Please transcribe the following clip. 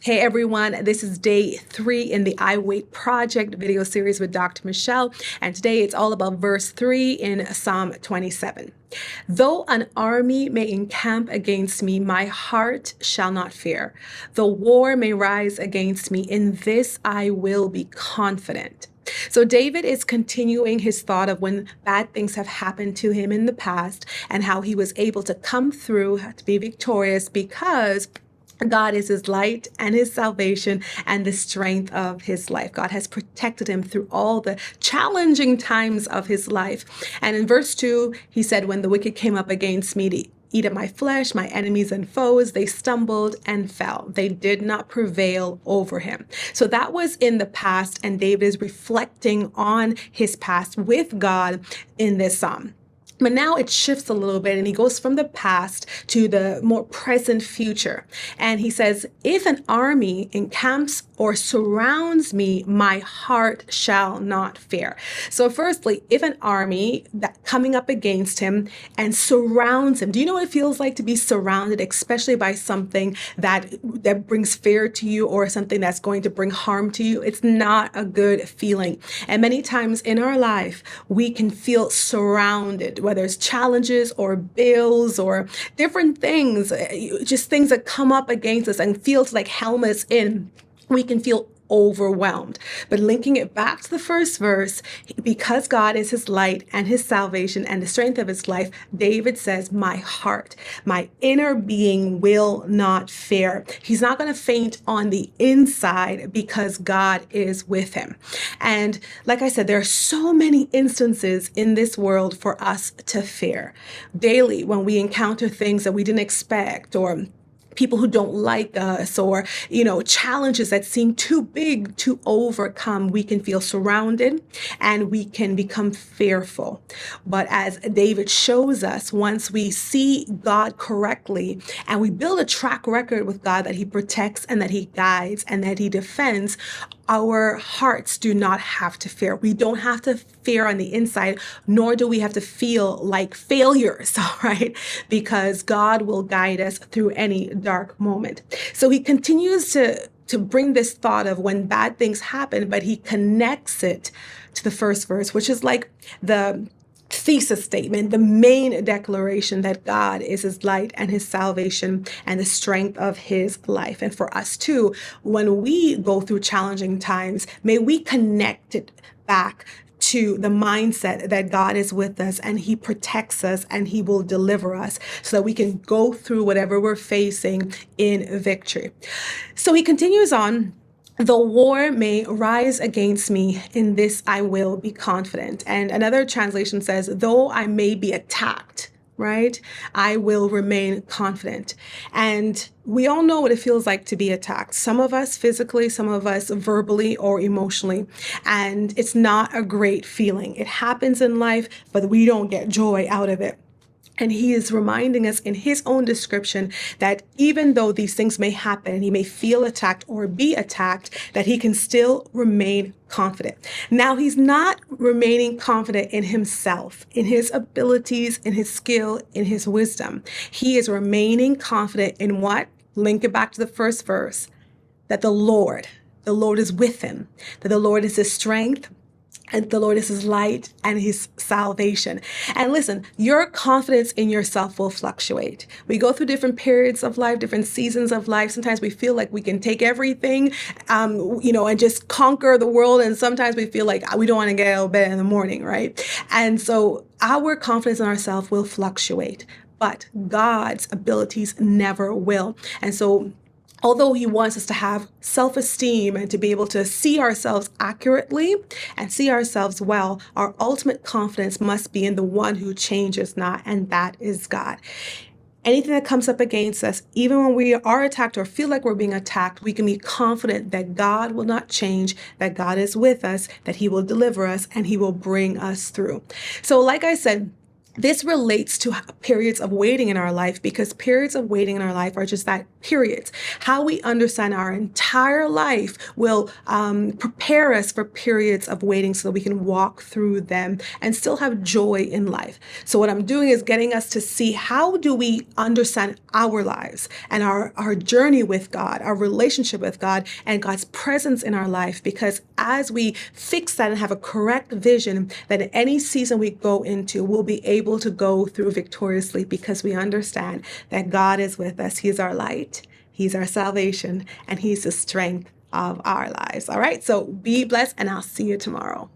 Hey everyone, this is day 3 in the I Wait Project video series with Dr. Michelle, and today it's all about verse 3 in Psalm 27. Though an army may encamp against me, my heart shall not fear. Though war may rise against me, in this I will be confident. So David is continuing his thought of when bad things have happened to him in the past and how he was able to come through to be victorious because God is his light and his salvation and the strength of his life. God has protected him through all the challenging times of his life. And in verse 2, he said, when the wicked came up against me to eat of my flesh, my enemies and foes, they stumbled and fell. They did not prevail over him. So that was in the past, and David is reflecting on his past with God in this psalm. But now it shifts a little bit and he goes from the past to the more present future. And he says, if an army encamps or surrounds me, my heart shall not fear. So firstly, if an army that coming up against him and surrounds him, do you know what it feels like to be surrounded, especially by something that brings fear to you or something that's going to bring harm to you? It's not a good feeling. And many times in our life, we can feel surrounded, whether it's challenges or bills or different things, just things that come up against us and feels like helmets in, we can feel overwhelmed. But linking it back to the first verse, because God is his light and his salvation and the strength of his life, David says, my heart, my inner being will not fear. He's not going to faint on the inside because God is with him. And like I said, there are so many instances in this world for us to fear. Daily, when we encounter things that we didn't expect, or people who don't like us, or, challenges that seem too big to overcome, we can feel surrounded and we can become fearful. But as David shows us, once we see God correctly and we build a track record with God that he protects and that he guides and that he defends, our hearts do not have to fear. We don't have to fear on the inside, nor do we have to feel like failures, all right? Because God will guide us through any dark moment. So he continues to bring this thought of when bad things happen, but he connects it to the first verse, which is like the thesis statement, the main declaration that God is his light and his salvation and the strength of his life. And for us too, when we go through challenging times, may we connect it back to the mindset that God is with us and he protects us and he will deliver us so that we can go through whatever we're facing in victory. So he continues on. The war may rise against me, in this I will be confident. And another translation says, though I may be attacked, right, I will remain confident. And we all know what it feels like to be attacked. Some of us physically, some of us verbally or emotionally. And it's not a great feeling. It happens in life, but we don't get joy out of it. And he is reminding us in his own description that even though these things may happen, he may feel attacked or be attacked, that he can still remain confident. Now, he's not remaining confident in himself, in his abilities, in his skill, in his wisdom. He is remaining confident in what? Link it back to the first verse, that the Lord is with him, that the Lord is his strength, and the Lord is his light and his salvation. And listen, your confidence in yourself will fluctuate. We go through different periods of life, different seasons of life. Sometimes we feel like we can take everything, and just conquer the world. And sometimes we feel like we don't want to get out of bed in the morning, right? And so our confidence in ourselves will fluctuate, but God's abilities never will. And so although he wants us to have self-esteem and to be able to see ourselves accurately and see ourselves well, our ultimate confidence must be in the one who changes not, and that is God. Anything that comes up against us, even when we are attacked or feel like we're being attacked, we can be confident that God will not change, that God is with us, that he will deliver us, and he will bring us through. So like I said, this relates to periods of waiting in our life, because periods of waiting in our life are just that periods. How we understand our entire life will prepare us for periods of waiting so that we can walk through them and still have joy in life. So what I'm doing is getting us to see, how do we understand our lives and our journey with God, our relationship with God, and God's presence in our life. Because as we fix that and have a correct vision, then any season we go into, we'll be able to go through victoriously, because we understand that God is with us. He is our light, He's our salvation, and He's the strength of our lives. All right, so be blessed, and I'll see you tomorrow.